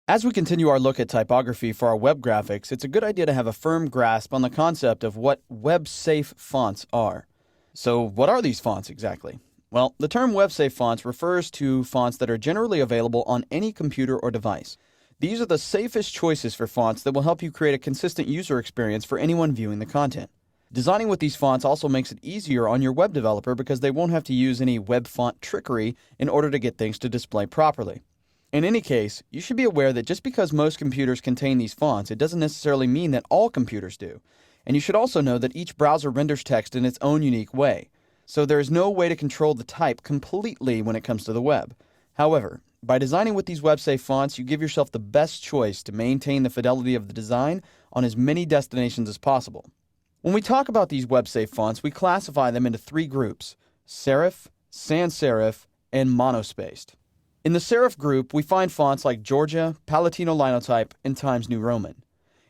As we continue our look at typography for our web graphics, it's a good idea to have a firm grasp on the concept of what web-safe fonts are. So what are these fonts exactly? Well, the term web-safe fonts refers to fonts that are generally available on any computer or device. These are the safest choices for fonts that will help you create a consistent user experience for anyone viewing the content. Designing with these fonts also makes it easier on your web developer because they won't have to use any web font trickery in order to get things to display properly. In any case, you should be aware that just because most computers contain these fonts, it doesn't necessarily mean that all computers do. And you should also know that each browser renders text in its own unique way. So there is no way to control the type completely when it comes to the web. However, by designing with these web-safe fonts, you give yourself the best choice to maintain the fidelity of the design on as many destinations as possible. When we talk about these web-safe fonts, we classify them into three groups: serif, sans serif, and monospaced. In the serif group, we find fonts like Georgia, Palatino Linotype, and Times New Roman.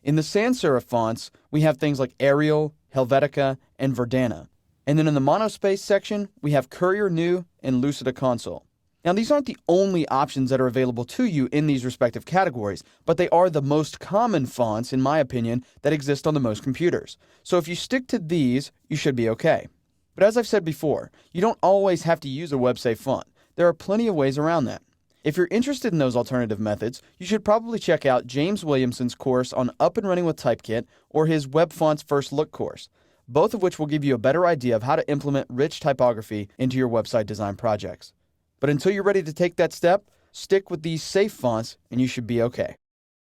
In the sans serif fonts, we have things like Arial, Helvetica, and Verdana. And then in the monospaced section, we have Courier New and Lucida Console. Now, these aren't the only options that are available to you in these respective categories, but they are the most common fonts, in my opinion, that exist on the most computers. So if you stick to these, you should be okay. But as I've said before, you don't always have to use a web-safe font. There are plenty of ways around that. If you're interested in those alternative methods, you should probably check out James Williamson's course on Up and Running with Typekit or his Web Fonts First Look course, both of which will give you a better idea of how to implement rich typography into your website design projects. But until you're ready to take that step, stick with these safe fonts and you should be okay.